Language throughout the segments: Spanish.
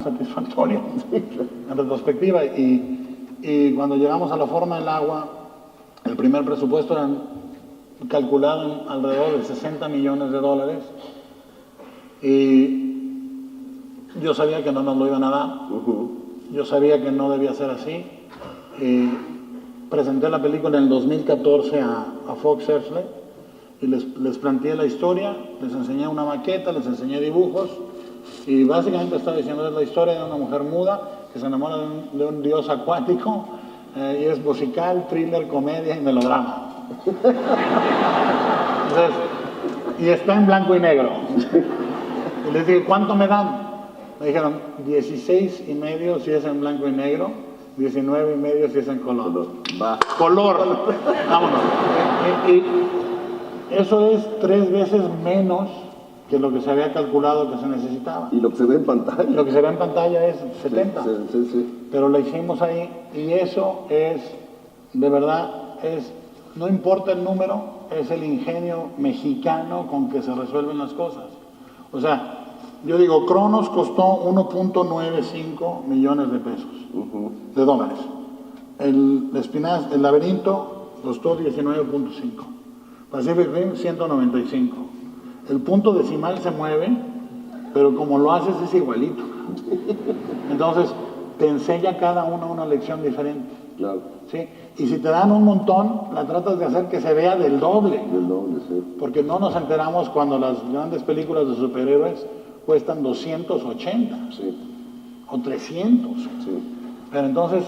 satisfactoria en retrospectiva. Y cuando llegamos a La forma del agua, el primer presupuesto era calculado en alrededor de $60 millones. Y yo sabía que no nos lo iban a dar. Yo sabía que no debía ser así. Presenté la película en el 2014 a Fox Searchlight y les planteé la historia, les enseñé una maqueta, les enseñé dibujos y básicamente estaba diciendo es la historia de una mujer muda que se enamora de un dios acuático y es musical, thriller, comedia y melodrama. Entonces, y está en blanco y negro. Y les dije, ¿cuánto me dan? Me dijeron 16.5 si es en blanco y negro, 19.5 si es en color. Va. Color. Vámonos. Y eso es 3 veces menos que lo que se había calculado que se necesitaba. Y lo que se ve en pantalla. Lo que se ve en pantalla es 70. Sí. Pero lo hicimos ahí y eso es, de verdad, no importa el número, es el ingenio mexicano con que se resuelven las cosas. O sea, yo digo, Cronos costó 1.95 millones de pesos, de dólares. El laberinto costó 19.5. Pacific Rim, 195. El punto decimal se mueve, pero como lo haces es igualito. Entonces, te enseña cada uno una lección diferente. Claro. ¿Sí? Y si te dan un montón, la tratas de hacer que se vea del doble. Del doble, sí. Porque no nos enteramos cuando las grandes películas de superhéroes cuestan 280 o 300. Sí. Pero entonces,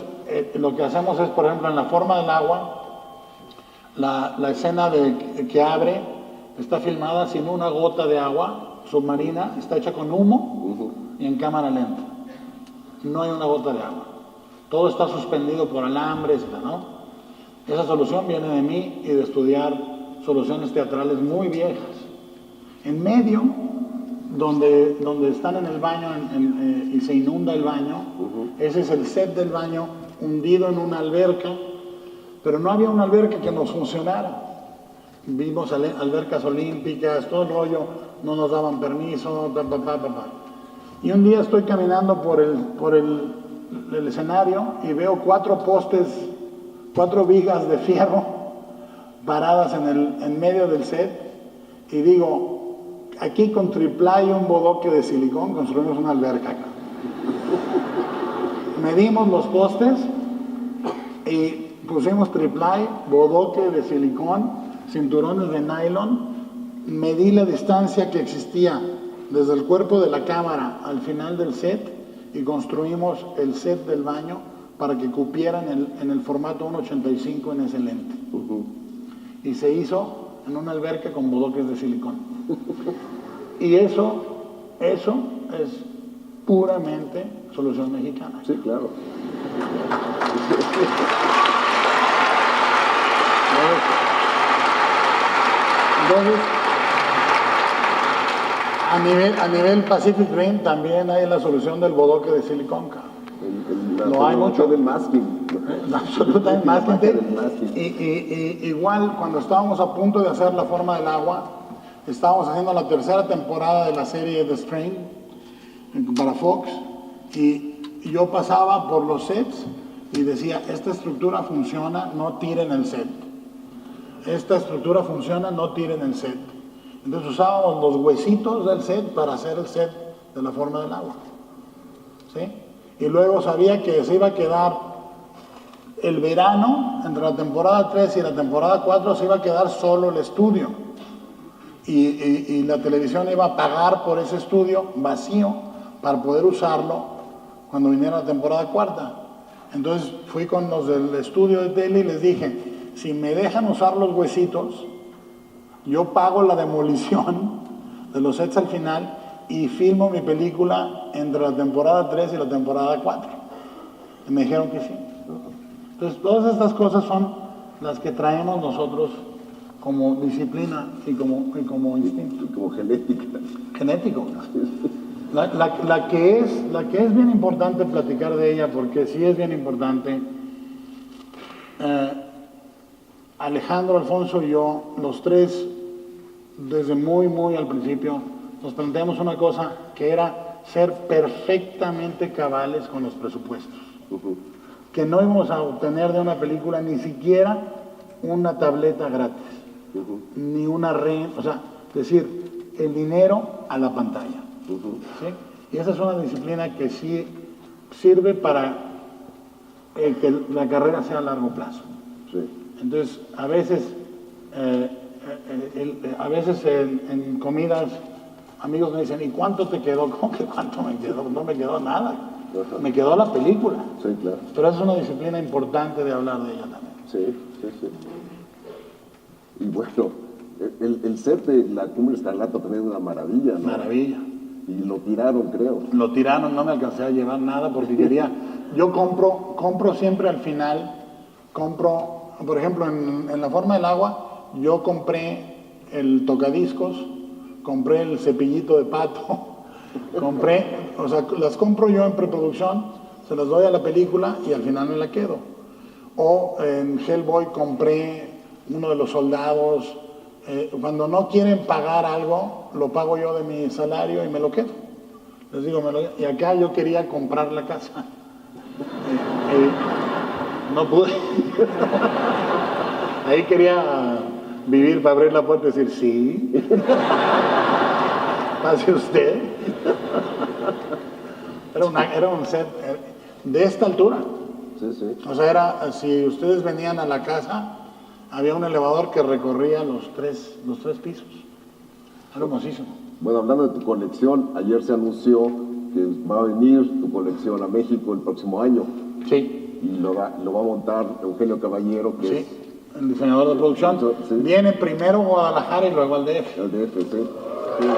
lo que hacemos es, por ejemplo, en La forma del agua, la escena que abre está filmada sin una gota de agua submarina, está hecha con humo y en cámara lenta. No hay una gota de agua. Todo está suspendido por alambres, ¿no? Esa solución viene de mí y de estudiar soluciones teatrales muy viejas. En medio, donde están en el baño y se inunda el baño, ese es el set del baño hundido en una alberca, pero no había una alberca que nos funcionara. Vimos albercas olímpicas, todo el rollo, no nos daban permiso, Y un día estoy caminando por el escenario y veo 4 vigas de fierro paradas en medio del set y digo, aquí con triplay y un bodoque de silicón construimos una alberca acá. Medimos los postes y pusimos triplay, bodoque de silicón, cinturones de nylon, medí la distancia que existía desde el cuerpo de la cámara al final del set y construimos el set del baño para que cupiera en el formato 1.85 en ese lente. Y se hizo en una alberca con bodoques de silicón. Y eso es puramente solución mexicana. Sí, claro. Entonces, a nivel Pacific Rim también hay la solución del bodoque de silicón. No hay mucho del masking. Absolutamente masking. Y igual cuando estábamos a punto de hacer La forma del agua, estábamos haciendo la 3ª temporada de la serie The Strain para Fox y yo pasaba por los sets y decía, esta estructura funciona, no tiren el set. Esta estructura funciona, no tiren el set. Entonces usábamos los huesitos del set para hacer el set de La forma del agua. ¿Sí? Y luego sabía que se iba a quedar el verano, entre la temporada 3 y la temporada 4, se iba a quedar solo el estudio. Y la televisión iba a pagar por ese estudio vacío para poder usarlo cuando viniera la temporada 4. Entonces fui con los del estudio de tele y les dije, si me dejan usar los huesitos, yo pago la demolición de los sets al final y filmo mi película entre la temporada 3 y la temporada 4. Y me dijeron que sí. Entonces, todas estas cosas son las que traemos nosotros como disciplina y como instinto. Y como genética. Genético. La que es bien importante platicar de ella, porque sí es bien importante. Alejandro, Alfonso y yo, los tres, desde muy al principio, nos planteamos una cosa que era ser perfectamente cabales con los presupuestos. Que no íbamos a obtener de una película ni siquiera una tableta gratis, ni una o sea, es decir, el dinero a la pantalla. ¿Sí? Y esa es una disciplina que sí sirve para que la carrera sea a largo plazo. Sí. Entonces, a veces en comidas, amigos me dicen, ¿y cuánto te quedó? ¿Cómo que cuánto me quedó? No me quedó nada. Me quedó la película. Sí, claro. Pero es una disciplina importante de hablar de ella también. Sí, sí, sí. Y bueno, el set de la Cumbre Escarlata también es una maravilla, ¿no? Maravilla. Y lo tiraron, creo. Lo tiraron, no me alcancé a llevar nada porque quería... Yo compro siempre al final, por ejemplo, en La Forma del Agua, yo compré el tocadiscos, compré el cepillito de pato, o sea, las compro yo en preproducción, se las doy a la película y al final me la quedo. O en Hellboy compré uno de los soldados. Cuando no quieren pagar algo, lo pago yo de mi salario y me lo quedo. Les digo, y acá yo quería comprar la casa. No pude. Ahí quería vivir para abrir la puerta y decir, sí. Pase usted. Era un set de esta altura. Sí, sí. O sea, si ustedes venían a la casa, había un elevador que recorría los tres pisos. Era hermosísimo. Bueno, hablando de tu colección, ayer se anunció que va a venir tu colección a México el próximo año. Sí. Y lo va a montar Eugenio Caballero, que es el diseñador de producción. Sí. Viene primero a Guadalajara y luego al DF. El DF, sí. Sí.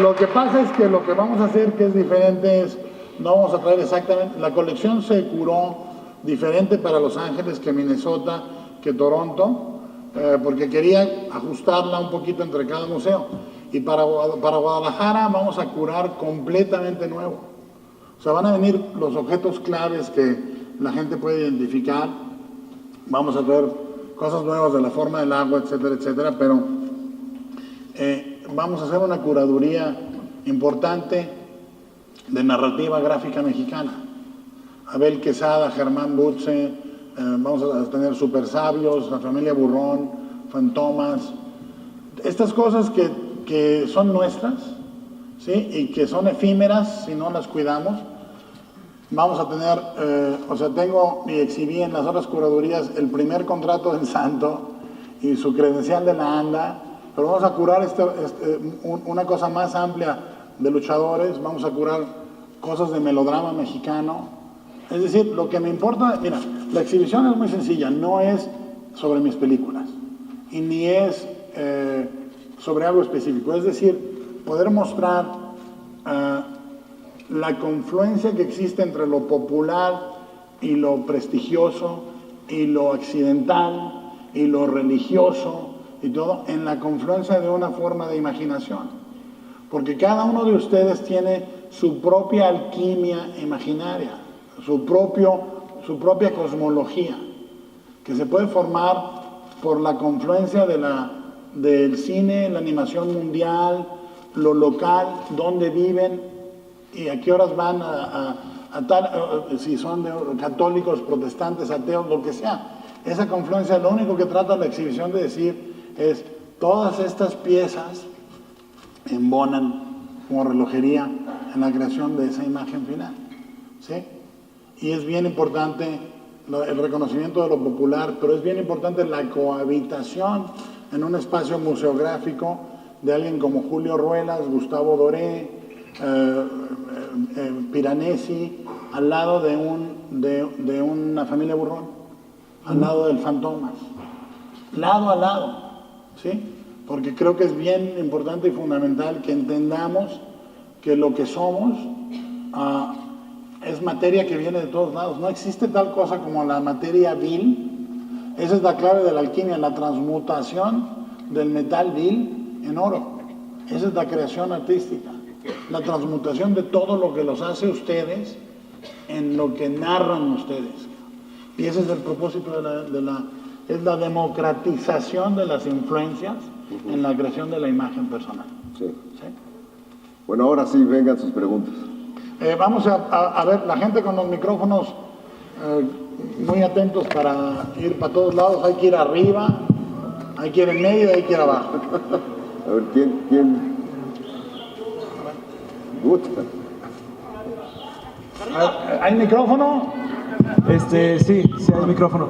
Lo que pasa es que lo que vamos a hacer, que es diferente, es no vamos a traer exactamente. La colección se curó diferente para Los Ángeles que Minnesota, que Toronto, porque quería ajustarla un poquito entre cada museo. Y para Guadalajara vamos a curar completamente nuevo. O sea, van a venir los objetos claves que la gente puede identificar. Vamos a ver cosas nuevas de La Forma del Agua, etcétera, etcétera, pero vamos a hacer una curaduría importante de narrativa gráfica mexicana. Abel Quesada, Germán Butze, vamos a tener Super Sabios, La Familia Burrón, Fantomas, estas cosas que son nuestras, ¿sí? Y que son efímeras si no las cuidamos. Vamos a tener, tengo y exhibí en las otras curadurías el primer contrato del Santo y su credencial de la ANDA, pero vamos a curar una cosa más amplia de luchadores, vamos a curar cosas de melodrama mexicano. Es decir, lo que me importa, mira, la exhibición es muy sencilla, no es sobre mis películas y ni es sobre algo específico, es decir, poder mostrar la confluencia que existe entre lo popular y lo prestigioso y lo accidental y lo religioso y todo en la confluencia de una forma de imaginación, porque cada uno de ustedes tiene su propia alquimia imaginaria, su propia cosmología, que se puede formar por la confluencia del cine, la animación mundial, lo local, dónde viven y a qué horas van si son católicos, protestantes, ateos, lo que sea. Esa confluencia, lo único que trata la exhibición de decir es todas estas piezas embonan como relojería en la creación de esa imagen final, ¿sí? Y es bien importante el reconocimiento de lo popular, pero es bien importante la cohabitación en un espacio museográfico de alguien como Julio Ruelas, Gustavo Doré, Piranesi, al lado de una familia Burrón, al lado del Fantomas, lado a lado, ¿sí? Porque creo que es bien importante y fundamental que entendamos que lo que somos es materia que viene de todos lados. No existe tal cosa como la materia vil. Esa es la clave de la alquimia, la transmutación del metal vil en oro. Esa es la creación artística, la transmutación de todo lo que los hace ustedes en lo que narran ustedes. Y ese es el propósito es la democratización de las influencias en la creación de la imagen personal. Sí. ¿Sí? Bueno, ahora sí, vengan sus preguntas. Vamos a ver, la gente con los micrófonos muy atentos para ir para todos lados. Hay que ir arriba, hay que ir en medio y hay que ir abajo. A ver, ¿quién? Gusta. ¿Hay micrófono? Sí hay micrófono.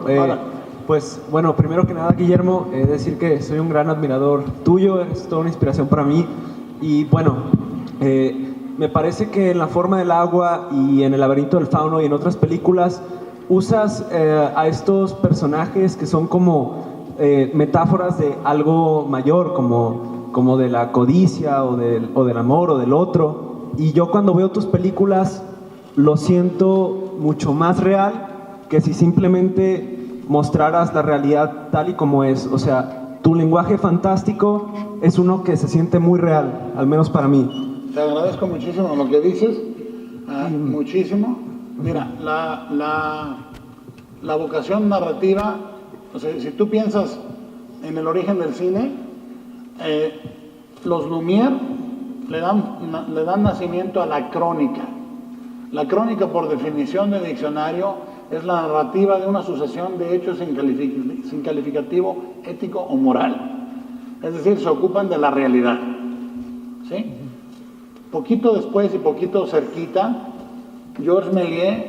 Pues bueno, primero que nada, Guillermo, decir que soy un gran admirador tuyo, eres toda una inspiración para mí. Y bueno, me parece que en La forma del agua y en El laberinto del fauno y en otras películas usas a estos personajes que son como metáforas de algo mayor, como de la codicia o del amor o del otro. Y yo cuando veo tus películas lo siento mucho más real que si simplemente mostraras la realidad tal y como es. O sea, tu lenguaje fantástico es uno que se siente muy real, al menos para mí. Te agradezco muchísimo lo que dices, muchísimo. Mira, la vocación narrativa, o sea, si tú piensas en el origen del cine, los Lumière le dan nacimiento a la crónica. La crónica, por definición de diccionario, es la narrativa de una sucesión de hechos sin calificativo ético o moral. Es decir, se ocupan de la realidad. ¿Sí? Poquito después y poquito cerquita, Georges Méliès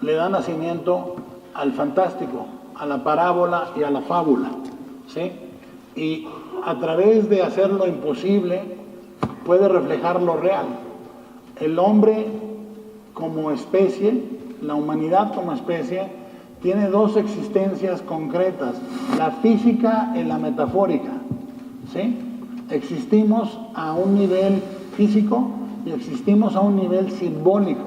le da nacimiento al fantástico, a la parábola y a la fábula. ¿Sí? Y a través de hacer lo imposible, puede reflejar lo real. El hombre como especie, la humanidad como especie, tiene dos existencias concretas, la física y la metafórica. ¿Sí? Existimos a un nivel físico y existimos a un nivel simbólico.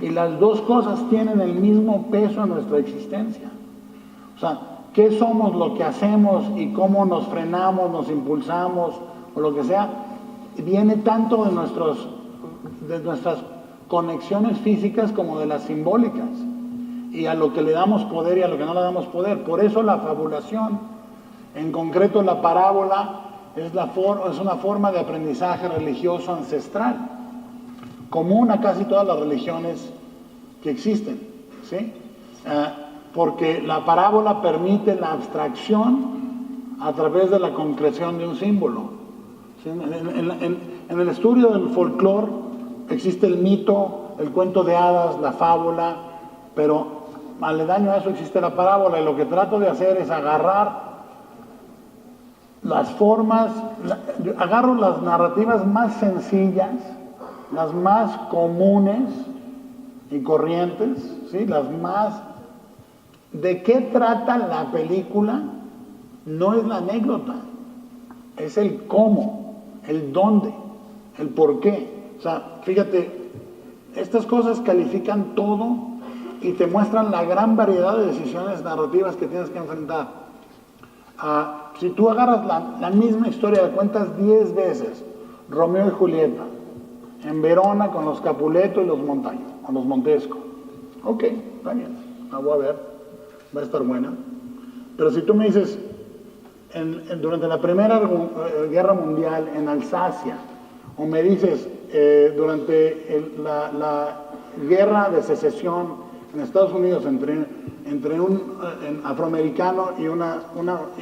Y las dos cosas tienen el mismo peso en nuestra existencia. O sea, ¿qué somos, lo que hacemos y cómo nos frenamos, nos impulsamos o lo que sea? Viene tanto de nuestras conexiones físicas como de las simbólicas, y a lo que le damos poder y a lo que no le damos poder. Por eso la fabulación, en concreto la parábola, es una forma de aprendizaje religioso ancestral, común a casi todas las religiones que existen, ¿sí? Porque la parábola permite la abstracción a través de la concreción de un símbolo. ¿Sí? En el estudio del folclore existe el mito, el cuento de hadas, la fábula, pero aledaño a eso existe la parábola, y lo que trato de hacer es agarrar las formas, agarro las narrativas más sencillas, las más comunes y corrientes, ¿sí? Las más... ¿De qué trata la película? No es la anécdota, es el cómo, el dónde, el por qué. O sea, fíjate, estas cosas califican todo y te muestran la gran variedad de decisiones narrativas que tienes que enfrentar. Si tú agarras la misma historia, la cuentas 10 veces, Romeo y Julieta, en Verona con los Capuleto y los Montaño, o los Montesco. Ok, está bien, la voy a ver, va a estar buena. Pero si tú me dices, durante la Primera Guerra Mundial en Alsacia, o me dices, durante la Guerra de Secesión en Estados Unidos entre un afroamericano y una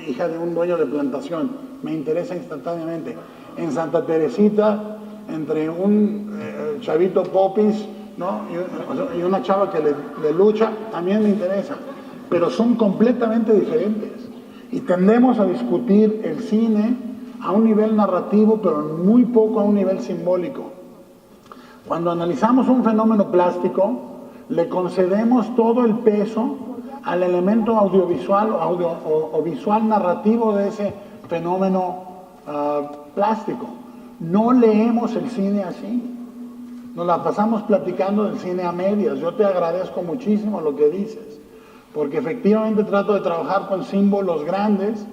hija de un dueño de plantación, me interesa instantáneamente. En Santa Teresita, entre un chavito popis, ¿no? y una chava que le lucha, también me interesa. Pero son completamente diferentes. Y tendemos a discutir el cine a un nivel narrativo, pero muy poco a un nivel simbólico. Cuando analizamos un fenómeno plástico, le concedemos todo el peso al elemento audiovisual o visual narrativo de ese fenómeno plástico. No leemos el cine así. Nos la pasamos platicando del cine a medias. Yo te agradezco muchísimo lo que dices, porque efectivamente trato de trabajar con símbolos grandes,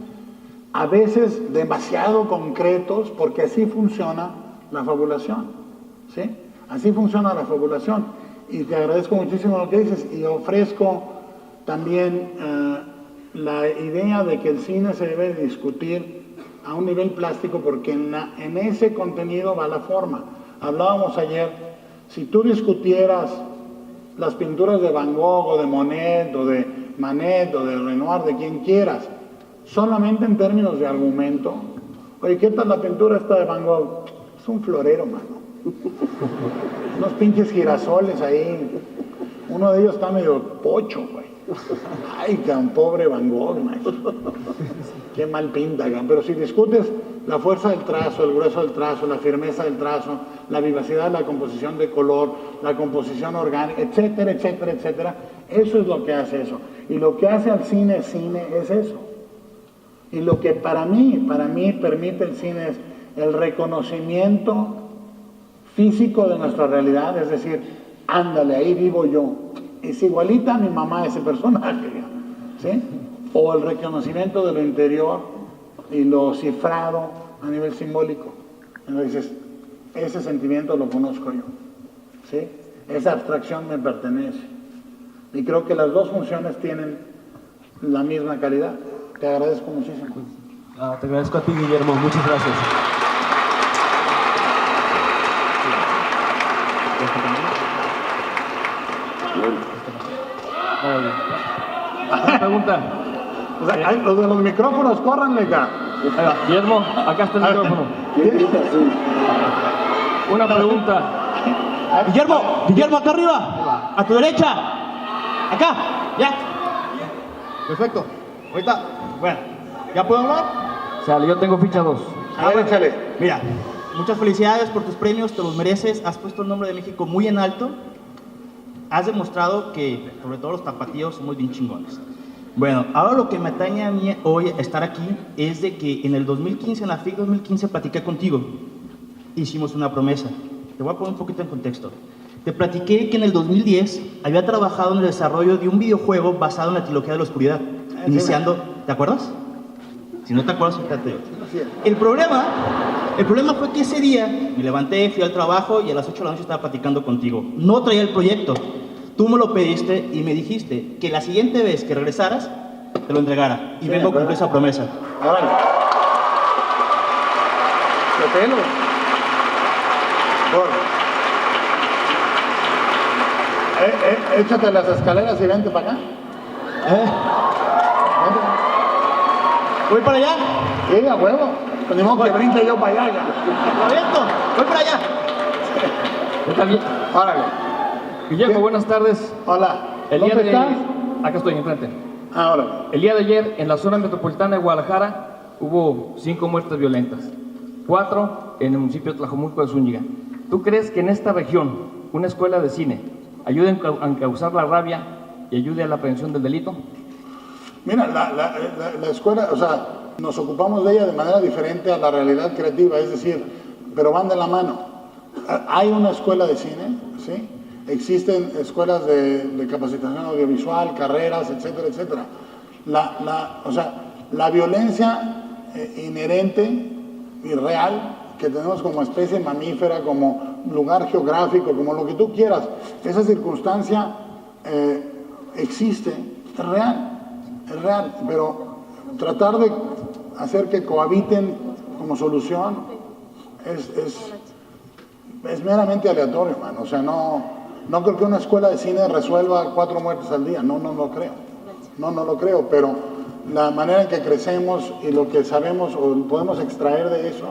a veces demasiado concretos, porque así funciona la fabulación, ¿sí? Así funciona la fabulación. Y te agradezco muchísimo lo que dices, y ofrezco también la idea de que el cine se debe discutir a un nivel plástico, porque en ese contenido va la forma. Hablábamos ayer, si tú discutieras las pinturas de Van Gogh o de Monet o de Manet o de Renoir, de quien quieras, solamente en términos de argumento, oye, ¿qué tal la pintura esta de Van Gogh? Es un florero, mano. Unos pinches girasoles ahí. Uno de ellos está medio pocho, güey. Ay, tan pobre Van Gogh, maestro. Qué mal pinta, gan. Pero si discutes la fuerza del trazo, el grueso del trazo, la firmeza del trazo, la vivacidad de la composición de color, la composición orgánica, etcétera, etcétera, etcétera, eso es lo que hace eso. Y lo que hace al cine es eso. Y lo que para mí permite el cine es el reconocimiento físico de nuestra realidad, es decir, ándale, ahí vivo yo. Es igualita a mi mamá ese personaje, ¿sí? O el reconocimiento de lo interior y lo cifrado a nivel simbólico. Entonces, ese sentimiento lo conozco yo, ¿sí? Esa abstracción me pertenece. Y creo que las dos funciones tienen la misma calidad. Te agradezco muchísimo. Te agradezco a ti, Guillermo. Muchas gracias. Una pregunta. O sea, los de los micrófonos, córranle acá. Guillermo, acá está el micrófono. Una pregunta. Guillermo, acá arriba, a tu derecha, acá, ya. Perfecto. Ahorita, bueno, ¿ya puedo hablar? Sale, yo tengo ficha 2. A ver, échale. Mira, muchas felicidades por tus premios, te los mereces, has puesto el nombre de México muy en alto, has demostrado que, sobre todo los tapatíos, somos bien chingones. Bueno, ahora lo que me atañe a mí hoy estar aquí es de que en el 2015, en la FIC 2015, platiqué contigo, hicimos una promesa. Te voy a poner un poquito en contexto. Te platiqué que en el 2010 había trabajado en el desarrollo de un videojuego basado en la trilogía de la oscuridad, iniciando, ¿te acuerdas? Si no te acuerdas, fíjate yo. El problema fue que ese día me levanté, fui al trabajo y a las 8 de la noche estaba platicando contigo. No traía el proyecto. Tú me lo pediste y me dijiste que la siguiente vez que regresaras, te lo entregara. Y vengo a cumplir esa promesa. Órale. Lo pelo. Échate las escaleras y vente para acá. ¿Voy para allá? Sí, a huevo. Pues ni modo que brinque yo para allá. ¿Lo aviento? ¿Voy para allá? Yo también. Órale. Guillermo, ¿Qué? buenas tardes. Hola. ¿Dónde estás? Acá estoy, enfrente. Órale. El día de ayer, en la zona metropolitana de Guadalajara, hubo 5 muertes violentas. 4 en el municipio de Tlajomulco de Zúñiga. ¿Tú crees que en esta región una escuela de cine ayude a encauzar la rabia y ayude a la prevención del delito? Mira, la escuela, o sea, nos ocupamos de ella de manera diferente a la realidad creativa, es decir, pero van de la mano. Hay una escuela de cine, ¿sí? Existen escuelas de capacitación audiovisual, carreras, etcétera, etcétera. O sea, la violencia inherente y real que tenemos como especie mamífera, como lugar geográfico, como lo que tú quieras, esa circunstancia existe, es real, pero tratar de hacer que cohabiten como solución es meramente aleatorio, man. O sea, no creo que una escuela de cine resuelva 4 muertes al día, no lo creo. No lo creo, pero la manera en que crecemos y lo que sabemos o podemos extraer de eso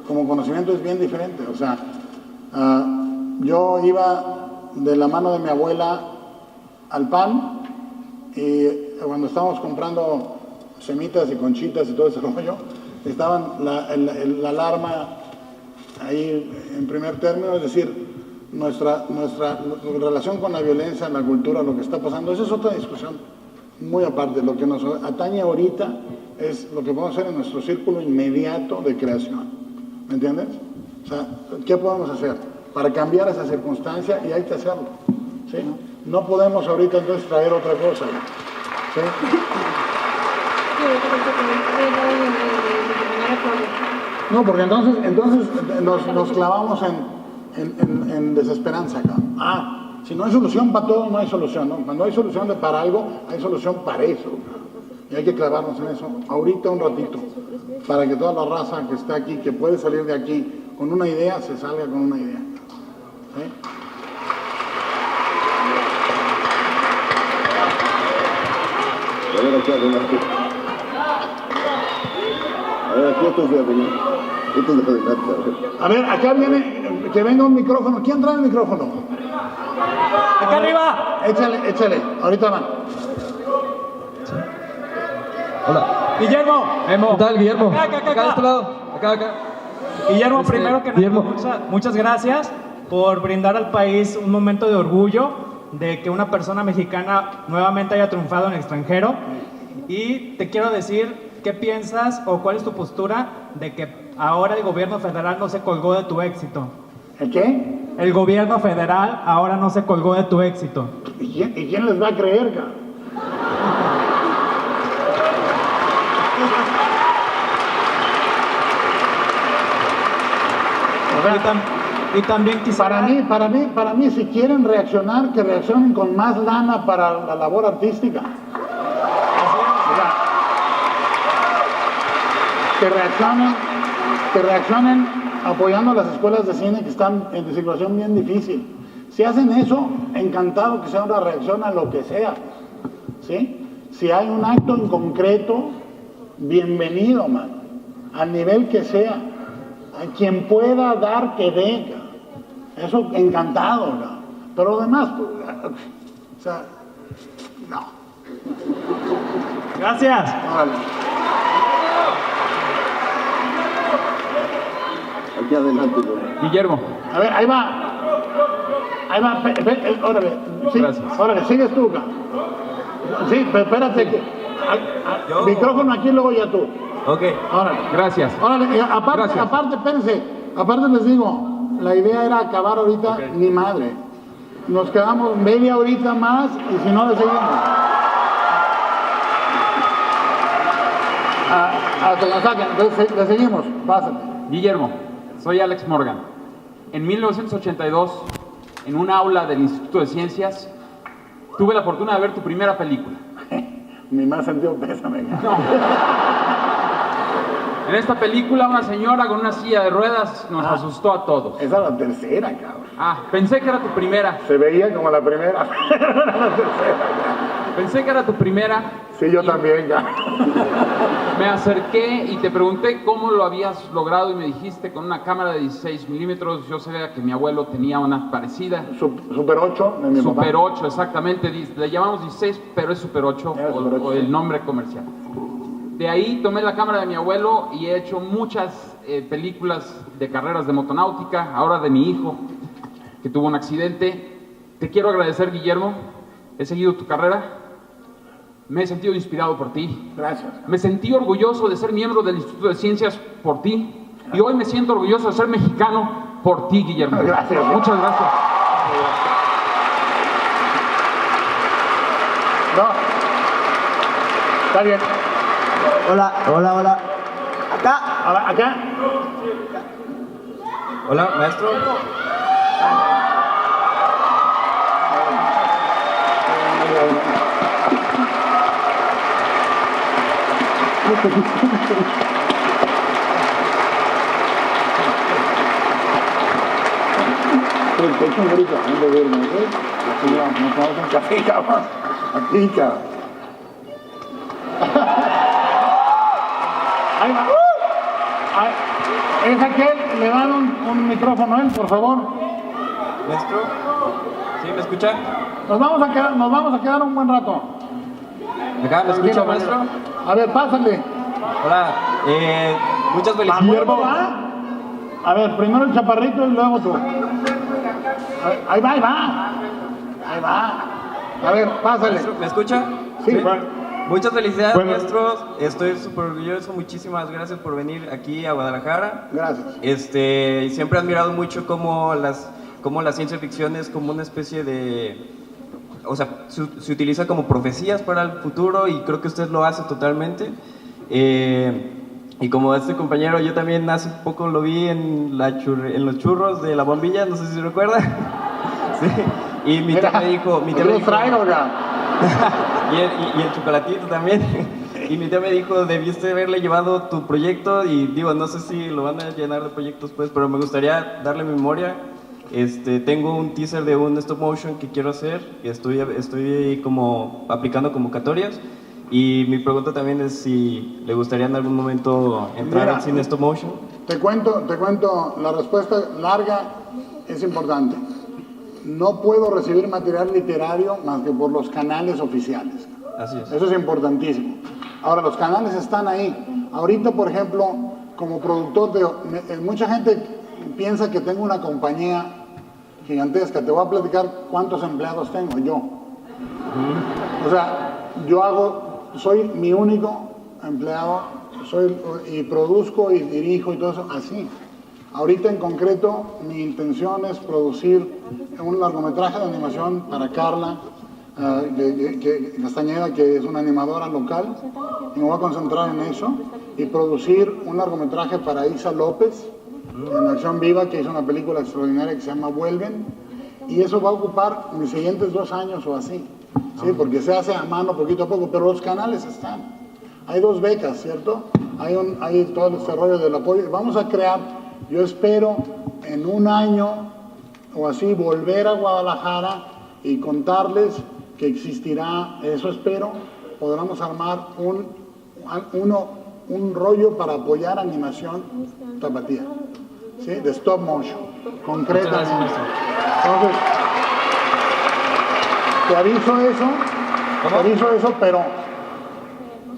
como conocimiento es bien diferente. O sea, yo iba de la mano de mi abuela al PAN y cuando estábamos comprando semitas y conchitas y todo ese rollo, estaban la alarma ahí en primer término, es decir, nuestra relación con la violencia, la cultura, lo que está pasando, esa es otra discusión muy aparte. Lo que nos atañe ahorita es lo que podemos hacer en nuestro círculo inmediato de creación, ¿me entiendes? O sea, ¿qué podemos hacer para cambiar esa circunstancia? Y hay que hacerlo, ¿sí? No podemos ahorita entonces traer otra cosa, ¿sí? No, porque entonces nos clavamos en desesperanza acá. Si no hay solución para todo, no hay solución, ¿no? Cuando hay solución para algo, hay solución para eso. Y hay que clavarnos en eso ahorita un ratito, para que toda la raza que está aquí, que puede salir de aquí con una idea, se salga con una idea. ¿Sí? A ver, aquí adelante. A ver, aquí estos de adelante. Estos de adelante, A ver, acá viene, que venga un micrófono. ¿Quién trae el micrófono? ¡Acá arriba! Échale, ahorita van. Hola. Guillermo. ¿Qué tal, Guillermo? Acá. de este lado. Acá. Guillermo, primero que nada, Guillermo. muchas gracias por brindar al país un momento de orgullo de que una persona mexicana nuevamente haya triunfado en el extranjero. Y te quiero decir, ¿qué piensas o cuál es tu postura de que ahora el gobierno federal no se colgó de tu éxito? ¿El qué? El gobierno federal ahora no se colgó de tu éxito. ¿Y quién les va a creer, cara? Y también quisiera... Para mí, si quieren reaccionar, que reaccionen con más lana para la labor artística. O sea, que reaccionen apoyando a las escuelas de cine que están en situación bien difícil. Si hacen eso, encantado que sea una reacción a lo que sea. ¿Sí? Si hay un acto en concreto, bienvenido, mano. Al nivel que sea. A quien pueda dar, que dé. Eso, encantado, ¿no? Pero lo demás, pues, o sea, no. Gracias. Órale. Aquí adelante, yo. Guillermo, A ver, ahí va. Órale. Sí, Gracias. órale, sigues tú, acá. Sí, pero espérate que... Micrófono aquí, luego ya tú. Ok. Órale. gracias. Órale, Gracias. aparte, espérense. Aparte les digo, la idea era acabar ahorita, ni madre. Nos quedamos media horita más y si no, le seguimos. Hasta la saquen, entonces le seguimos. Pásate. Guillermo, soy Alex Morgan. En 1982, en un aula del Instituto de Ciencias, tuve la fortuna de ver tu primera película. Ni más sentido pésame. No. En esta película, una señora con una silla de ruedas nos asustó a todos. Esa es la tercera, cabrón. Pensé que era tu primera. Se veía como la primera. Era la tercera. Pensé que era tu primera. Sí, yo también, ya. Me acerqué y te pregunté cómo lo habías logrado y me dijiste con una cámara de 16 milímetros. Yo sabía que mi abuelo tenía una parecida. Super 8 de mi papá. Super 8, exactamente. Le llamamos 16, pero es Super 8 Era Super 8. o el nombre comercial. De ahí tomé la cámara de mi abuelo y he hecho muchas películas de carreras de motonáutica, ahora de mi hijo, que tuvo un accidente. Te quiero agradecer, Guillermo. He seguido tu carrera. Me he sentido inspirado por ti. Gracias. Me sentí orgulloso de ser miembro del Instituto de Ciencias por ti. Y hoy me siento orgulloso de ser mexicano por ti, Guillermo. Gracias. Muchas gracias. No. Está bien. Hola. Acá. Acá. Hola, maestro. Te echo un grito antes de irme, ¿ok? Así vamos, nos tomamos un café, cabrón. Aquí, cabrón. Ahí va. Es aquel, le dan un micrófono a él, por favor. Maestro. ¿Sí me escucha? Nos vamos a quedar un buen rato. ¿Acá me escucha, maestro? A ver, pásale. Hola. Muchas felicidades. Guillermo, ¿va? A ver, primero el chaparrito y luego tú. Ahí va. A ver, pásale. Maestro, ¿me escucha? Sí. Muchas felicidades, Bueno. maestros. Estoy súper orgulloso. Muchísimas gracias por venir aquí a Guadalajara. Gracias. Siempre he admirado mucho cómo la ciencia ficción es como una especie de... O sea, se utiliza como profecías para el futuro y creo que usted lo hace totalmente. Y como este compañero, yo también hace poco lo vi en los churros de la bombilla, no sé si se recuerda. Sí. Y mi tía me dijo... Yo los traigo, ya. y el chocolatito también. Y mi tía me dijo, debiste haberle llevado tu proyecto y digo, no sé si lo van a llenar de proyectos pues, pero me gustaría darle memoria. Tengo un teaser de un stop motion que quiero hacer y estoy como aplicando convocatorias. Y mi pregunta también es si le gustaría en algún momento entrar al cine stop motion. Te cuento, la respuesta larga es importante. No puedo recibir material literario más que por los canales oficiales. Así es. Eso es importantísimo. Ahora, los canales están ahí. Ahorita, por ejemplo, como productor, mucha gente piensa que tengo una compañía gigantesca. Te voy a platicar cuántos empleados tengo yo. O sea, soy mi único empleado, y produzco y dirijo y todo eso así. Ahorita en concreto, mi intención es producir un largometraje de animación para Carla Castañeda, que es una animadora local, y me voy a concentrar en eso, y producir un largometraje para Isa López, en Acción Viva, que hizo una película extraordinaria que se llama Vuelven, y eso va a ocupar mis siguientes 2 años o así, ¿sí? Porque se hace a mano poquito a poco, pero los canales están. Hay 2 becas, ¿cierto? Hay todo el desarrollo del apoyo. Vamos a crear, yo espero, en 1 año o así, volver a Guadalajara y contarles que existirá, eso espero, podremos armar un rollo para apoyar animación tapatía, ¿sí? De stop motion, concretamente. Entonces, te aviso eso, pero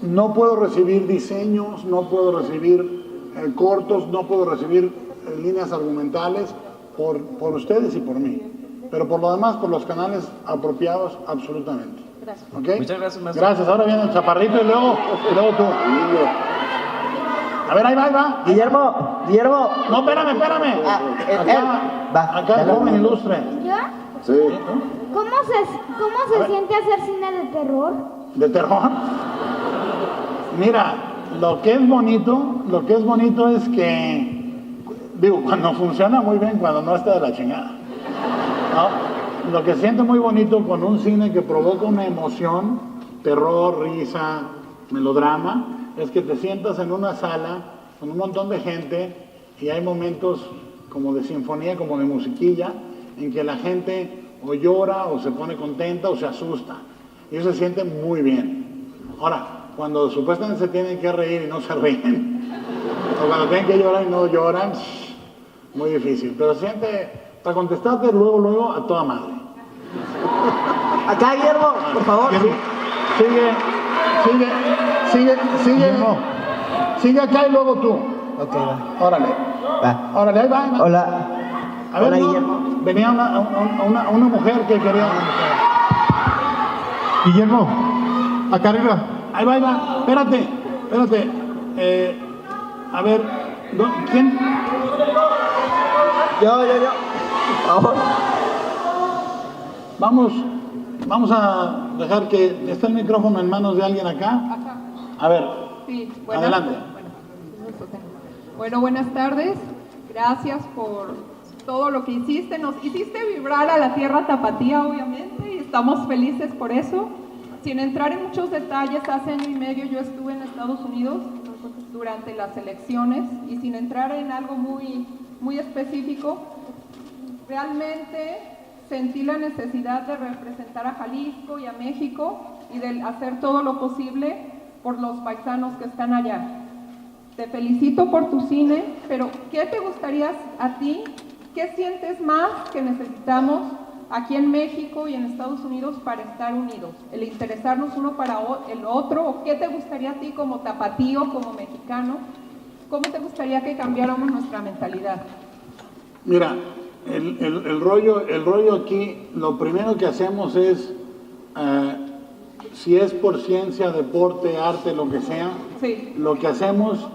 no puedo recibir diseños, no puedo recibir cortos, no puedo recibir líneas argumentales por ustedes y por mí. Pero por lo demás, por los canales apropiados, absolutamente. Gracias. ¿Okay? Muchas gracias, maestro. Gracias. Ahora viene el chaparrito y luego tú. A ver, ahí va. Guillermo. No, espérame. Acá el joven ilustre. ¿Yo? Sí. ¿Cómo se siente hacer cine de terror? ¿De terror? Mira, lo que es bonito es que, digo, cuando funciona muy bien, cuando no está de la chingada, ¿no? Lo que se siente muy bonito con un cine que provoca una emoción, terror, risa, melodrama, es que te sientas en una sala con un montón de gente y hay momentos como de sinfonía, como de musiquilla, en que la gente o llora o se pone contenta o se asusta. Y eso se siente muy bien. Ahora, cuando supuestamente se tienen que reír y no se ríen, o cuando tienen que llorar y no lloran, muy difícil. Pero siente, para contestarte luego a toda madre. Acá, Guillermo, por favor. Sigue acá y luego tú. Ok, va. Órale, ahí va. Hola. A ver, Hola, no, Guillermo. venía una mujer que quería... Guillermo, acá arriba. Ahí va. Espérate. A ver, ¿quién? Yo. Por favor. Vamos a dejar que esté el micrófono en manos de alguien acá. A ver, Sí, adelante. Bueno, buenas tardes. Gracias por todo lo que hiciste. Nos hiciste vibrar a la tierra tapatía, obviamente, y estamos felices por eso. Sin entrar en muchos detalles, hace 1 año y medio yo estuve en Estados Unidos durante las elecciones y sin entrar en algo muy específico, realmente sentí la necesidad de representar a Jalisco y a México y de hacer todo lo posible por los paisanos que están allá. Te felicito por tu cine, pero ¿qué te gustaría a ti? ¿Qué sientes más que necesitamos aquí en México y en Estados Unidos para estar unidos? ¿El interesarnos uno para el otro? ¿O qué te gustaría a ti como tapatío, como mexicano? ¿Cómo te gustaría que cambiáramos nuestra mentalidad? Mira, el rollo aquí, lo primero que hacemos es, si es por ciencia, deporte, arte, lo que sea, Sí. lo que hacemos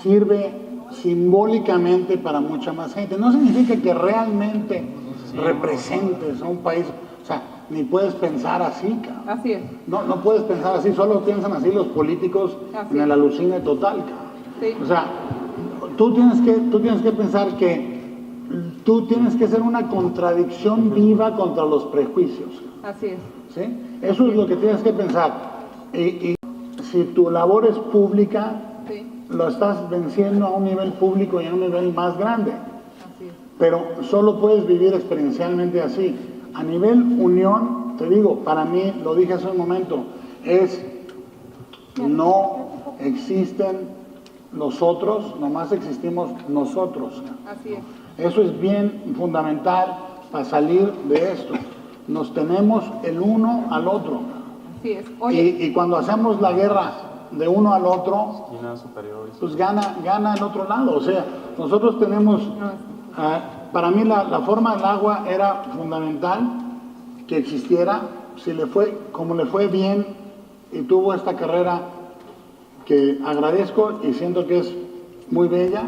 sirve simbólicamente para mucha más gente. No significa que realmente representes a un país, o sea, ni puedes pensar así, cabrón. Así es. No puedes pensar así, solo piensan así los políticos Así en el es. alucine total, cabrón. Sí. O sea, tú tienes que pensar que tú tienes que ser una contradicción viva contra los prejuicios. Así es. ¿Sí? Eso es lo que tienes que pensar. Y si tu labor es pública, Sí, lo estás venciendo a un nivel público y a un nivel más grande. así es. Pero solo puedes vivir experiencialmente así. A nivel unión, te digo, para mí, lo dije hace un momento, es no existen los otros, nomás existimos nosotros. Así es. Eso es bien fundamental para salir de esto. Nos tenemos el uno al otro. Así es. Oye, Y cuando hacemos la guerra de uno al otro, pues gana el otro lado. O sea, nosotros tenemos, para mí la forma del agua era fundamental que existiera, como le fue bien y tuvo esta carrera que agradezco y siento que es muy bella.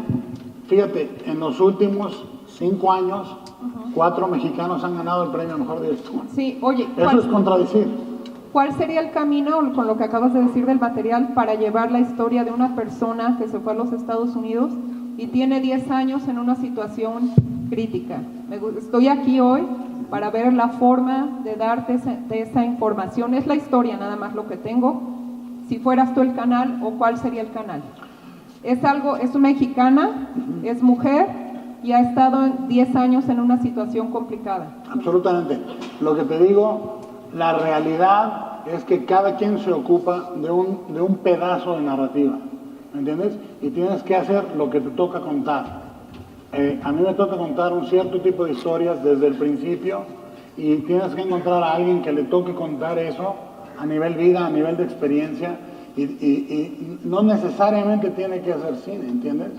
Fíjate, en los últimos 5 años, 4 mexicanos han ganado el premio Mejor Director. sí, oye, Eso es contradecir. ¿cuál sería el camino, con lo que acabas de decir del material, para llevar la historia de una persona que se fue a los Estados Unidos y tiene 10 años en una situación crítica? Estoy aquí hoy para ver la forma de darte esa información. Es la historia nada más lo que tengo. Si fueras tú el canal, ¿o cuál sería el canal? Es mexicana, es mujer y ha estado 10 años en una situación complicada. Absolutamente. Lo que te digo, la realidad es que cada quien se ocupa de un pedazo de narrativa, ¿me entiendes? Y tienes que hacer lo que te toca contar. A mí me toca contar un cierto tipo de historias desde el principio y tienes que encontrar a alguien que le toque contar eso a nivel vida, a nivel de experiencia y no necesariamente tiene que hacer cine, ¿entiendes?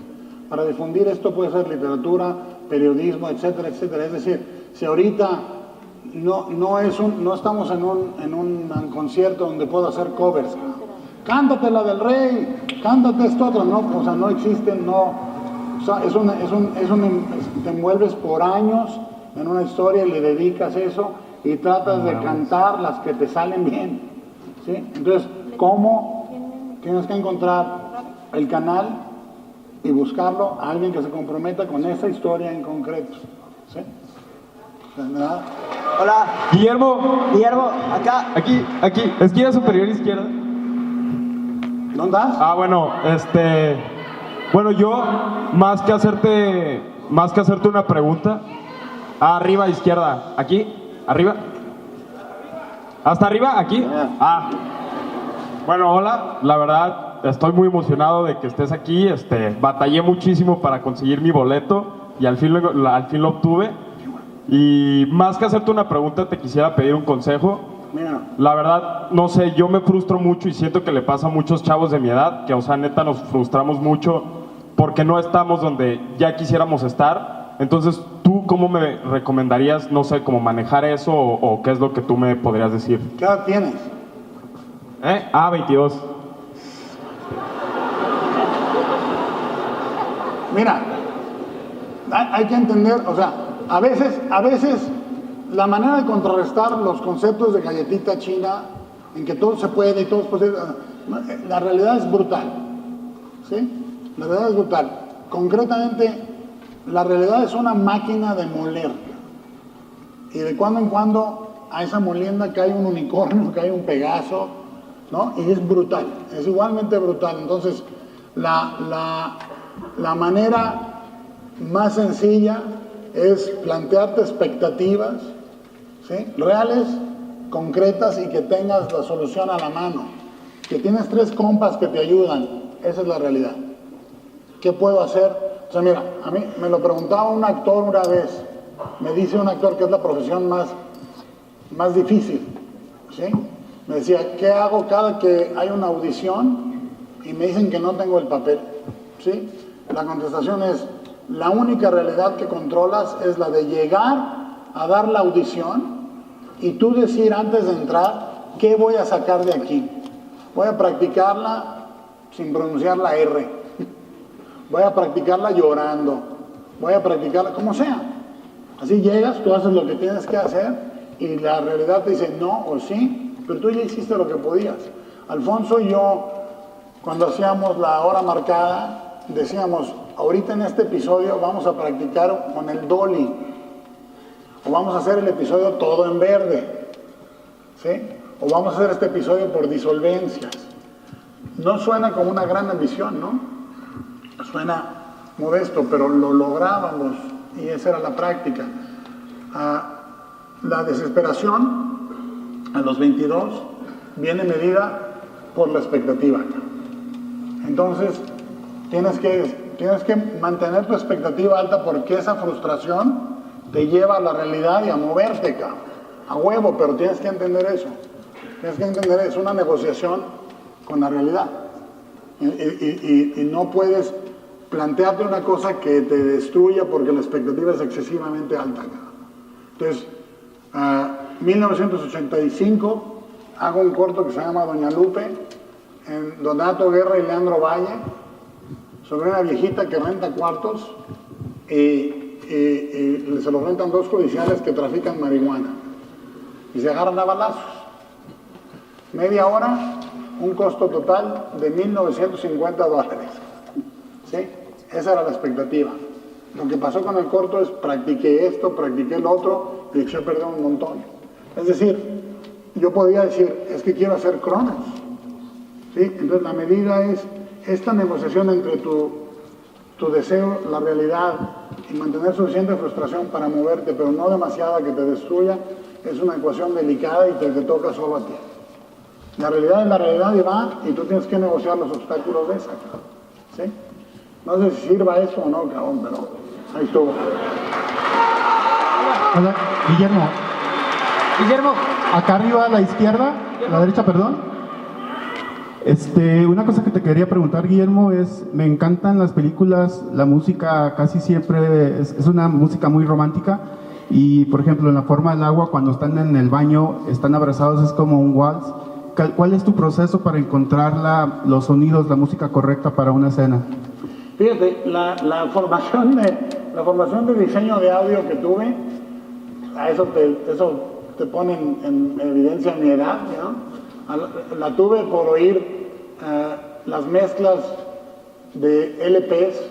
Para difundir esto puede ser literatura, periodismo, etcétera, etcétera. Es decir, si ahorita no estamos en un concierto donde puedo hacer covers, cántate la del Rey, cántate esto otro, no, o sea, no existen, no. O sea, te envuelves por años en una historia y le dedicas eso y tratas de cantar las que te salen bien, ¿sí? Entonces, ¿cómo? Tienes que encontrar el canal y buscarlo a alguien que se comprometa con esa historia en concreto, ¿sí? ¿Verdad? Hola, Guillermo, acá. aquí, esquina superior izquierda. ¿Dónde estás? Ah, bueno, bueno, yo, más que hacerte una pregunta, arriba, izquierda, aquí, arriba, hasta arriba, aquí, bueno, hola, la verdad, estoy muy emocionado de que estés aquí, batallé muchísimo para conseguir mi boleto y al fin lo obtuve, y más que hacerte una pregunta, te quisiera pedir un consejo. Mira. La verdad, no sé, yo me frustro mucho y siento que le pasa a muchos chavos de mi edad, que o sea, neta nos frustramos mucho porque no estamos donde ya quisiéramos estar. Entonces, ¿tú cómo me recomendarías, no sé, cómo manejar eso o qué es lo que tú me podrías decir? ¿Qué edad tienes? 22. Mira, hay que entender, o sea, a veces la manera de contrarrestar los conceptos de galletita china, en que todo se puede y todo es posible, la realidad es brutal, ¿sí? La realidad es brutal. Concretamente, la realidad es una máquina de moler. Y de cuando en cuando a esa molienda cae un unicornio, cae un pegaso, ¿no? Y es brutal, es igualmente brutal. Entonces, la manera más sencilla es plantearte expectativas, ¿sí? Reales, concretas y que tengas la solución a la mano. Que tienes 3 compas que te ayudan, esa es la realidad. ¿Qué puedo hacer? O sea, mira, a mí me lo preguntaba un actor una vez, me dice un actor que es la profesión más difícil, ¿sí? Me decía, ¿qué hago cada que hay una audición y me dicen que no tengo el papel? ¿Sí? La contestación es, la única realidad que controlas es la de llegar a dar la audición y tú decir antes de entrar, ¿qué voy a sacar de aquí? Voy a practicarla sin pronunciar la R. Voy a practicarla llorando. Voy a practicarla como sea. Así llegas, tú haces lo que tienes que hacer y la realidad te dice no o sí, pero tú ya hiciste lo que podías. Alfonso y yo, cuando hacíamos la hora marcada, decíamos, ahorita en este episodio vamos a practicar con el dolly, o vamos a hacer el episodio todo en verde, ¿sí? O vamos a hacer este episodio por disolvencias. No suena como una gran ambición, ¿no? Suena modesto, pero lo lográbamos y esa era la práctica. La desesperación a los 22 viene medida por la expectativa. Entonces, tienes que mantener tu expectativa alta porque esa frustración te lleva a la realidad y a moverte, a huevo, pero tienes que entender eso. Tienes que entender, es una negociación con la realidad. Y no puedes plantearte una cosa que te destruya porque la expectativa es excesivamente alta. Entonces, 1985 hago un corto que se llama Doña Lupe, en Donato Guerra y Leandro Valle, sobre una viejita que renta cuartos y se los rentan dos judiciales que trafican marihuana y se agarran a balazos. Media hora, un costo total de $1,950. ¿Sí? Esa era la expectativa. Lo que pasó con el corto es practiqué esto, practiqué el otro y eché a perder un montón. Es decir, yo podía decir, es que quiero hacer Cronos. ¿Sí? Entonces la medida es esta negociación entre tu deseo, la realidad y mantener suficiente frustración para moverte, pero no demasiada que te destruya, es una ecuación delicada y te toca solo a ti. La realidad es la realidad y va, y tú tienes que negociar los obstáculos de esa. ¿Sí? No sé si sirva eso o no, cabrón, pero ahí estuvo. Hola, Guillermo. Guillermo. Acá arriba a la izquierda, a la derecha, perdón. Una cosa que te quería preguntar, Guillermo, es, me encantan las películas, la música casi siempre es una música muy romántica y, por ejemplo, en La forma del agua, cuando están en el baño, están abrazados, es como un vals. ¿Cuál es tu proceso para encontrar los sonidos, la música correcta para una escena? Fíjate, la formación de diseño de audio que tuve, eso te pone en evidencia mi edad, ¿no? La tuve por oír las mezclas de LPs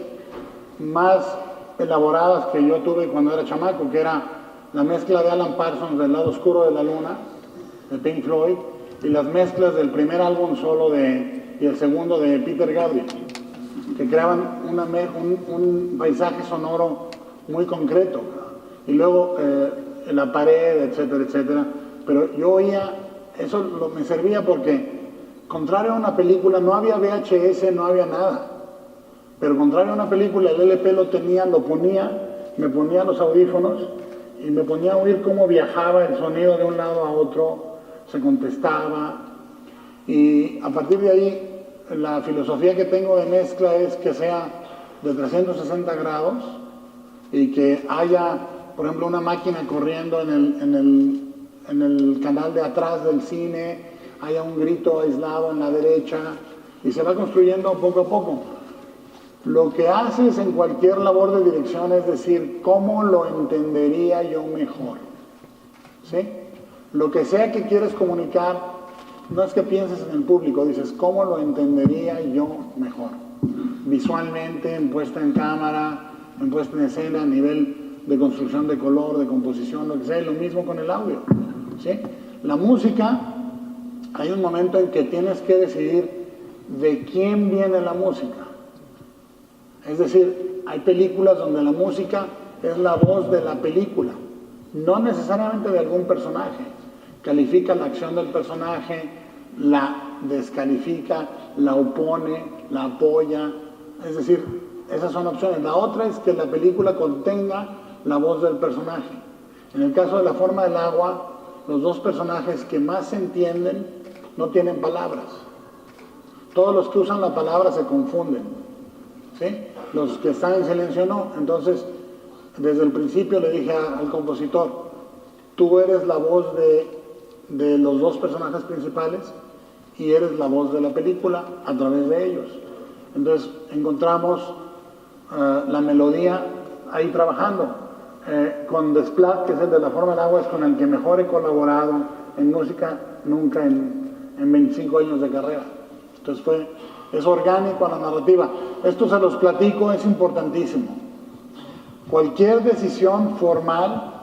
más elaboradas que yo tuve cuando era chamaco, que era la mezcla de Alan Parsons del lado oscuro de la luna, de Pink Floyd, y las mezclas del primer álbum solo y el segundo de Peter Gabriel, que creaban un paisaje sonoro muy concreto, y luego la pared, etcétera, etcétera. Pero yo oía, eso me servía porque, contrario a una película, no había VHS, no había nada. Pero contrario a una película, el LP lo tenía, lo ponía, me ponía los audífonos y me ponía a oír cómo viajaba el sonido de un lado a otro, se contestaba. Y a partir de ahí, la filosofía que tengo de mezcla es que sea de 360 grados y que haya, por ejemplo, una máquina corriendo en el canal de atrás del cine, haya un grito aislado en la derecha y se va construyendo poco a poco. Lo que haces en cualquier labor de dirección es decir, ¿cómo lo entendería yo mejor? ¿Sí? Lo que sea que quieres comunicar, no es que pienses en el público, dices, ¿cómo lo entendería yo mejor? Visualmente, en puesta en cámara, en puesta en escena, a nivel de construcción de color, de composición, lo que sea, y lo mismo con el audio. ¿Sí? La música, hay un momento en que tienes que decidir de quién viene la música. Es decir, hay películas donde la música es la voz de la película, no necesariamente de algún personaje. Califica la acción del personaje, la descalifica, la opone, la apoya. Es decir, esas son opciones. La otra es que la película contenga la voz del personaje. En el caso de La forma del agua, los dos personajes que más se entienden no tienen palabras. Todos los que usan la palabra se confunden. ¿Sí? Los que están en silencio no. Entonces, desde el principio le dije al compositor, tú eres la voz de los dos personajes principales y eres la voz de la película a través de ellos. Entonces encontramos la melodía ahí trabajando. Con Desplat, que es el de La forma del agua, es con el que mejor he colaborado en música nunca en 25 años de carrera. Entonces es orgánico a la narrativa. Esto se los platico, es importantísimo. Cualquier decisión formal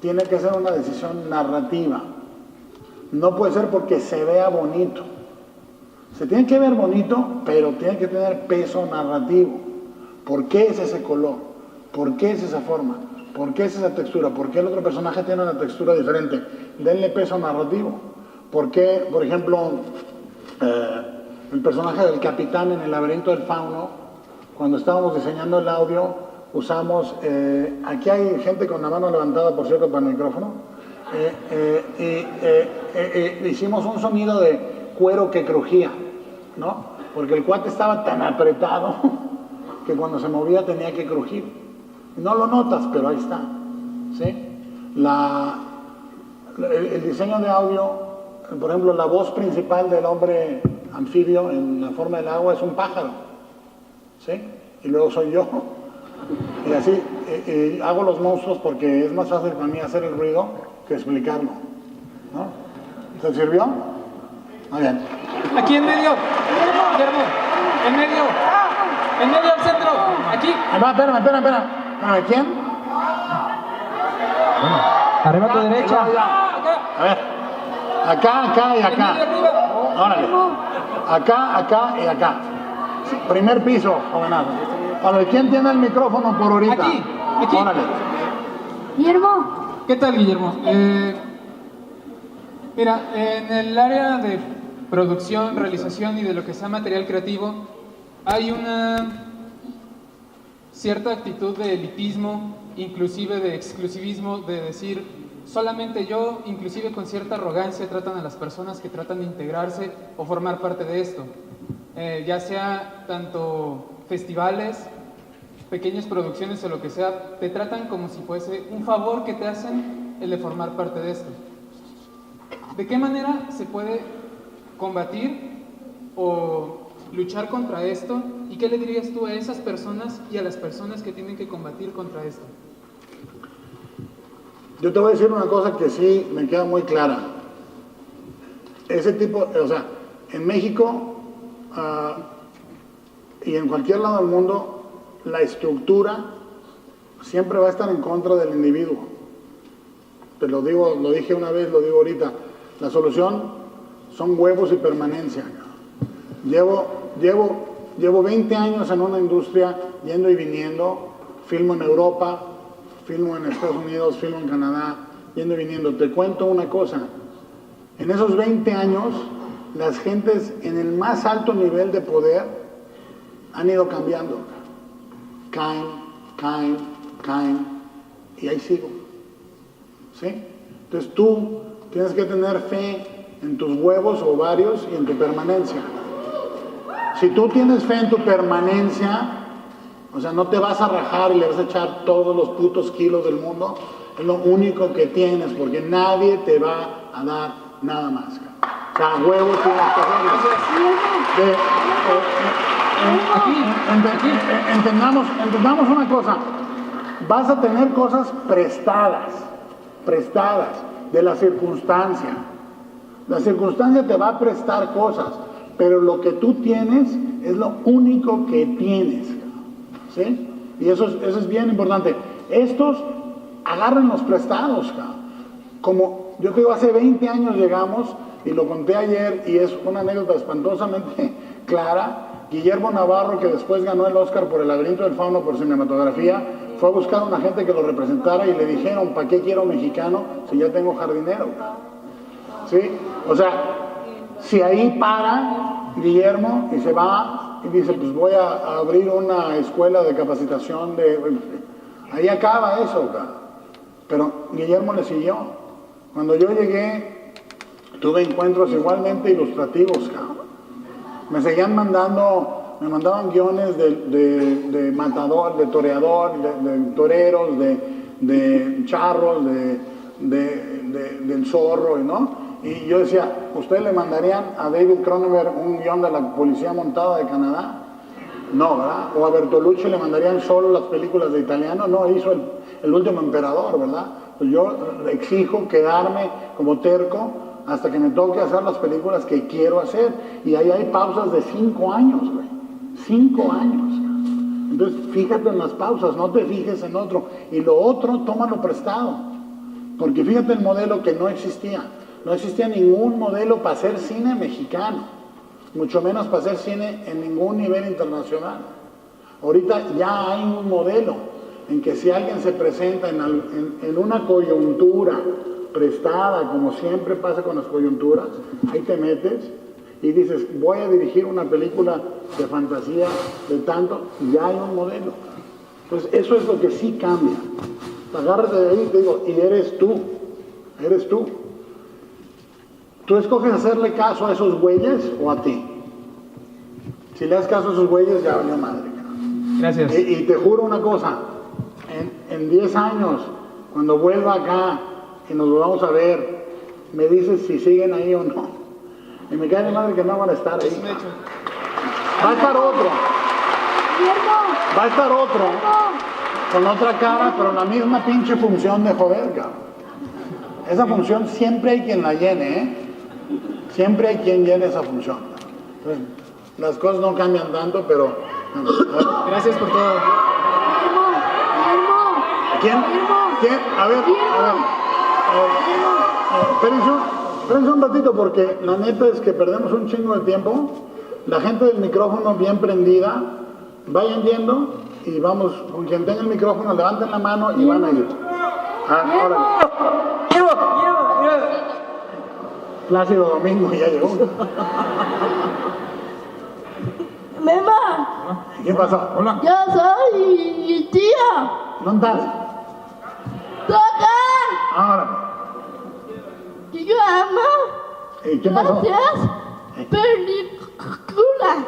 tiene que ser una decisión narrativa. No puede ser porque se vea bonito. Se tiene que ver bonito, pero tiene que tener peso narrativo. ¿Por qué es ese color? ¿Por qué es esa forma? ¿Por qué es esa textura? ¿Por qué el otro personaje tiene una textura diferente? Denle peso narrativo. ¿Por qué, por ejemplo, el personaje del capitán en el laberinto del fauno, cuando estábamos diseñando el audio, usamos, aquí hay gente con la mano levantada, por cierto, para el micrófono, hicimos un sonido de cuero que crujía, ¿no? Porque el cuate estaba tan apretado que cuando se movía tenía que crujir. No lo notas, pero ahí está, ¿sí? El diseño de audio, por ejemplo, la voz principal del hombre anfibio en la forma del agua es un pájaro, ¿sí? Y luego soy yo. Y así hago los monstruos porque es más fácil para mí hacer el ruido que explicarlo, ¿no? ¿Te sirvió? Muy bien. Aquí en medio, Guillermo, en medio al centro, aquí. Espera. ¿Quién? Arriba a tu derecha. A ver. Acá y acá. Órale. Acá y acá. Primer piso, jovenazo. A ver, ¿quién tiene el micrófono por ahorita? Aquí. Órale. Guillermo. ¿Qué tal, Guillermo? Mira, en el área de producción, realización y de lo que sea material creativo, hay una cierta actitud de elitismo, inclusive de exclusivismo, de decir solamente yo, inclusive con cierta arrogancia tratan a las personas que tratan de integrarse o formar parte de esto, ya sea tanto festivales, pequeñas producciones o lo que sea, te tratan como si fuese un favor que te hacen el de formar parte de esto. ¿De qué manera se puede combatir o luchar contra esto? ¿Y qué le dirías tú a esas personas y a las personas que tienen que combatir contra esto? Yo te voy a decir una cosa que sí me queda muy clara. Ese tipo, o sea, en México y en cualquier lado del mundo, la estructura siempre va a estar en contra del individuo. Te lo digo, lo dije una vez, lo digo ahorita. La solución son huevos y permanencia. Llevo 20 años en una industria yendo y viniendo, filmo en Europa, filmo en Estados Unidos, filmo en Canadá, yendo y viniendo. Te cuento una cosa, en esos 20 años, las gentes en el más alto nivel de poder han ido cambiando. Caen, y ahí sigo. ¿Sí? Entonces tú tienes que tener fe en tus huevos, ovarios y en tu permanencia. Si tú tienes fe en tu permanencia, o sea, no te vas a rajar y le vas a echar todos los putos kilos del mundo, es lo único que tienes, porque nadie te va a dar nada más. O sea, huevos tienes que hacerlo. Entendamos una cosa, vas a tener cosas prestadas de la circunstancia. La circunstancia te va a prestar cosas, pero lo que tú tienes es lo único que tienes, ¿sí? Y eso es bien importante. Estos agarran los prestados, como yo te digo, hace 20 años llegamos, y lo conté ayer, y es una anécdota espantosamente clara. Guillermo Navarro, que después ganó el Oscar por El laberinto del fauno por cinematografía, fue a buscar a una gente que lo representara y le dijeron, ¿para qué quiero mexicano si ya tengo jardinero? ¿Sí? O sea, si ahí para Guillermo y se va y dice, pues voy a abrir una escuela de capacitación ahí acaba eso, pero Guillermo le siguió. Cuando yo llegué, tuve encuentros igualmente ilustrativos, me seguían mandando, me mandaban guiones de matador, de toreador, de toreros, de charros, del zorro, ¿no? Y yo decía, ¿ustedes le mandarían a David Cronenberg un guión de la Policía Montada de Canadá? No, ¿verdad? O a Bertolucci le mandarían solo las películas de italiano, no, hizo el último emperador, ¿verdad? Pues yo exijo quedarme como terco hasta que me toque hacer las películas que quiero hacer. Y ahí hay pausas de 5 años, güey. 5 años. Entonces, fíjate en las pausas, no te fijes en otro. Y lo otro, tómalo prestado. Porque fíjate el modelo que no existía. No existía ningún modelo para hacer cine mexicano. mucho menos para hacer cine en ningún nivel internacional. Ahorita ya hay un modelo en que si alguien se presenta en una coyuntura prestada, como siempre pasa con las coyunturas, ahí te metes y dices, voy a dirigir una película de fantasía de tanto, y ya hay un modelo. Entonces eso es lo que sí cambia. Agárrate de ahí y te digo, y eres tú. ¿Tú escoges hacerle caso a esos güeyes o a ti? Si le das caso a esos güeyes, ya valió madre. Gracias. Y te juro una cosa, en 10 años, cuando vuelva acá y nos volvamos a ver, me dices si siguen ahí o no. Y me cae de madre que no van a estar ahí. Va a estar otro. Va a estar otro. Con otra cara, pero la misma pinche función de joder, cabrón. Esa función siempre hay quien la llene, ¿eh? Siempre hay quien llene esa función. Entonces, las cosas no cambian tanto, pero... Gracias por todo. ¿Quién? A ver. Espérense un ratito, porque la neta es que perdemos un chingo de tiempo. La gente del micrófono bien prendida, vayan yendo y vamos, con quien tenga el micrófono, levanten la mano y van a ir. Órale. Plácido Domingo ya llegó. Mema, ¿Qué pasó? Hola. yo soy mi tía. ¿Dónde estás? Toca. Ahora. Y yo amo. ¿Y qué pasó? Gracias. Película.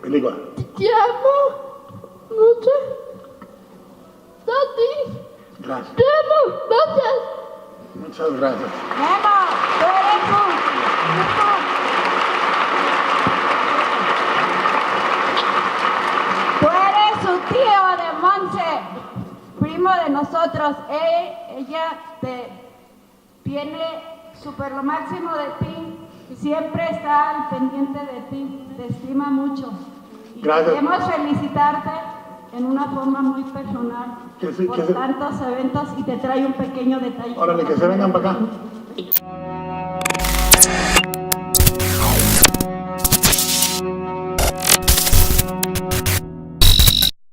Película. Te amo mucho. Tati. Gracias. Te amo. Gracias. Muchas gracias. Memo, tú eres tú. Tú eres su tío de Monse, primo de nosotros. Ella tiene súper lo máximo de ti y siempre está al pendiente de ti. Te estima mucho. Y gracias. queremos felicitarte en una forma muy personal por tantos eventos y te trae un pequeño detalle. Órale, que se vengan para acá.